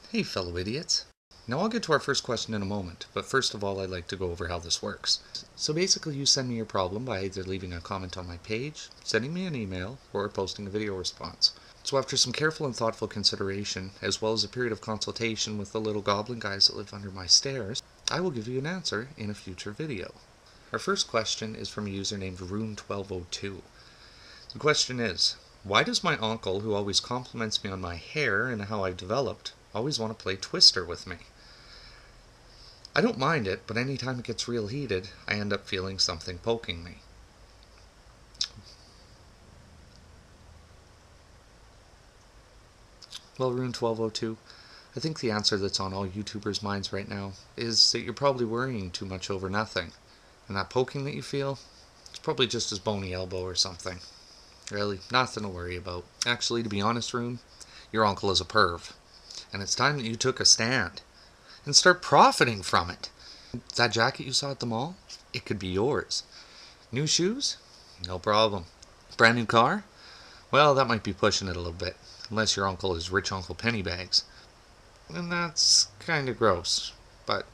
Hey fellow idiots. Now I'll get to our first question in a moment, but first of all I'd like to go over how this works. So basically you send me your problem by either leaving a comment on my page, sending me an email, or posting a video response. So after some careful and thoughtful consideration, as well as a period of consultation with the little goblin guys that live under my stairs, I will give you an answer in a future video. Our first question is from a user named Rune1202. The question is, why does my uncle, who always compliments me on my hair and how I've developed, always want to play Twister with me? I don't mind it, but anytime it gets real heated, I end up feeling something poking me. Well, Rune1202, I think the answer that's on all YouTubers' minds right now is that you're probably worrying too much over nothing. And that poking that you feel, it's probably just his bony elbow or something. Really, nothing to worry about. Actually, to be honest, Rune, your uncle is a perv. And it's time that you took a stand and start profiting from it. That jacket you saw at the mall, it could be yours. New shoes? No problem. Brand new car? Well, that might be pushing it a little bit, unless your uncle is rich Uncle Pennybags. And that's kind of gross, but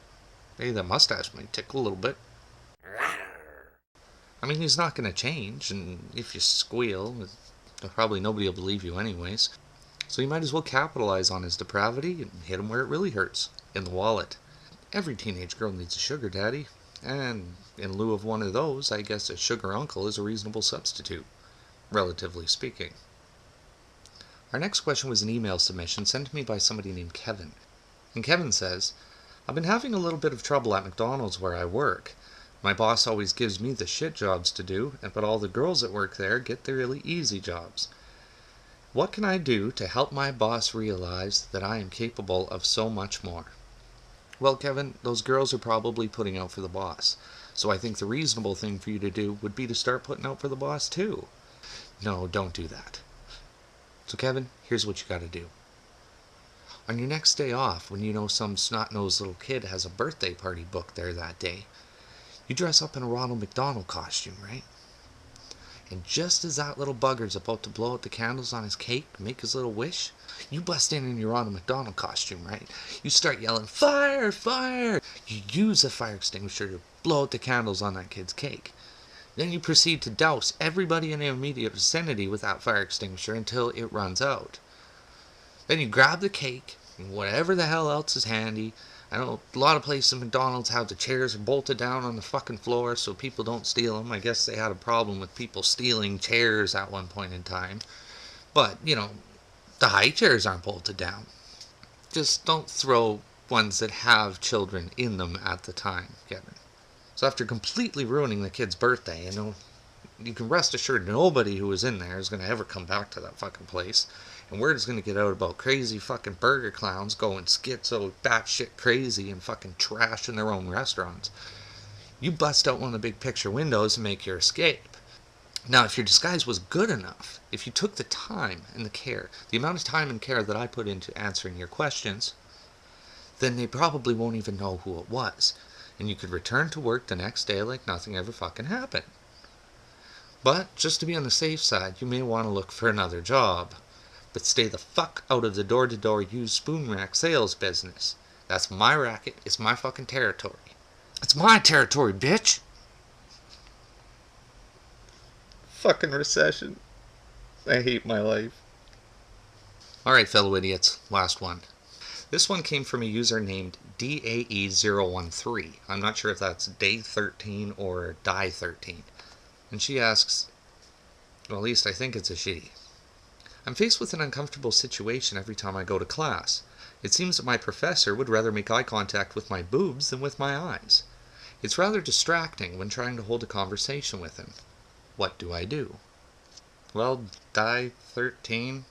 hey, that mustache might tickle a little bit. I mean, he's not going to change, and if you squeal, probably nobody will believe you anyways. So you might as well capitalize on his depravity and hit him where it really hurts, in the wallet. Every teenage girl needs a sugar daddy, and in lieu of one of those, I guess a sugar uncle is a reasonable substitute, relatively speaking. Our next question was an email submission sent to me by somebody named Kevin. And Kevin says, I've been having a little bit of trouble at McDonald's where I work. My boss always gives me the shit jobs to do, but all the girls that work there get the really easy jobs. What can I do to help my boss realize that I am capable of so much more? Well, Kevin, those girls are probably putting out for the boss. So I think the reasonable thing for you to do would be to start putting out for the boss too. No, don't do that. So Kevin, here's what you gotta do. On your next day off, when you know some snot-nosed little kid has a birthday party booked there that day, you dress up in a Ronald McDonald costume, right? And just as that little bugger's about to blow out the candles on his cake, make his little wish, you bust in your Ronald McDonald costume, right? You start yelling, fire, fire! You use a fire extinguisher to blow out the candles on that kid's cake. Then you proceed to douse everybody in the immediate vicinity with that fire extinguisher until it runs out. Then you grab the cake, and whatever the hell else is handy. I know a lot of places in McDonald's have the chairs bolted down on the fucking floor so people don't steal them. I guess they had a problem with people stealing chairs at one point in time. But, you know, the high chairs aren't bolted down. Just don't throw ones that have children in them at the time, Kevin. So after completely ruining the kid's birthday, you can rest assured nobody who was in there is going to ever come back to that fucking place. And word is going to get out about crazy fucking burger clowns going schizo, batshit crazy, and fucking trashing their own restaurants. You bust out one of the big picture windows and make your escape. Now, if your disguise was good enough, if you took the time and the care, the amount of time and care that I put into answering your questions, then they probably won't even know who it was. And you could return to work the next day like nothing ever fucking happened. But, just to be on the safe side, you may want to look for another job. But stay the fuck out of the door-to-door used spoon rack sales business. That's my racket, it's my fucking territory. It's my territory, bitch! Fucking recession. I hate my life. Alright, fellow idiots, last one. This one came from a user named DAE013. I'm not sure if that's Day 13 or Die 13. And she asks, well, at least I think it's a she. I'm faced with an uncomfortable situation every time I go to class. It seems that my professor would rather make eye contact with my boobs than with my eyes. It's rather distracting when trying to hold a conversation with him. What do I do? Well, Die 13.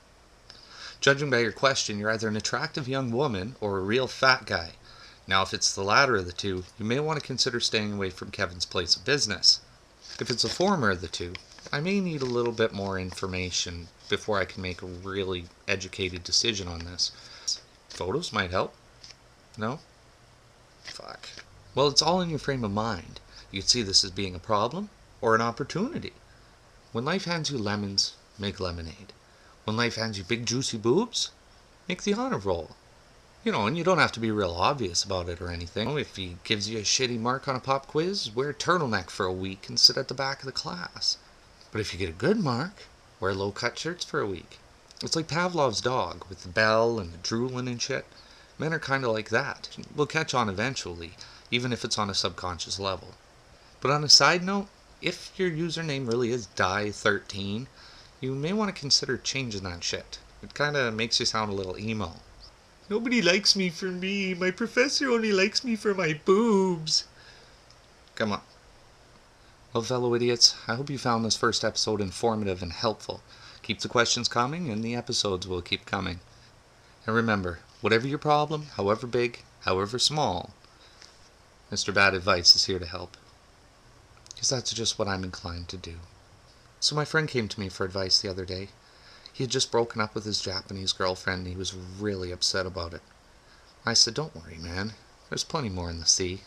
Judging by your question, you're either an attractive young woman or a real fat guy. Now, if it's the latter of the two, you may want to consider staying away from Kevin's place of business. If it's the former of the two, I may need a little bit more information before I can make a really educated decision on this. Photos might help. No? Fuck. Well, it's all in your frame of mind. You could see this as being a problem or an opportunity. When life hands you lemons, make lemonade. When life hands you big juicy boobs, make the honor roll. And you don't have to be real obvious about it or anything. If he gives you a shitty mark on a pop quiz, wear a turtleneck for a week and sit at the back of the class. But if you get a good mark, wear low-cut shirts for a week. It's like Pavlov's dog, with the bell and the drooling and shit. Men are kind of like that. We'll catch on eventually, even if it's on a subconscious level. But on a side note, if your username really is Die13, you may want to consider changing that shit. It kind of makes you sound a little emo. Nobody likes me for me. My professor only likes me for my boobs. Come on. Well, fellow idiots, I hope you found this first episode informative and helpful. Keep the questions coming, and the episodes will keep coming. And remember, whatever your problem, however big, however small, MrBadAdvice is here to help. Because that's just what I'm inclined to do. So my friend came to me for advice the other day. He had just broken up with his Japanese girlfriend, and he was really upset about it. I said, don't worry, man. There's plenty more in the sea.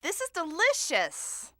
This is delicious!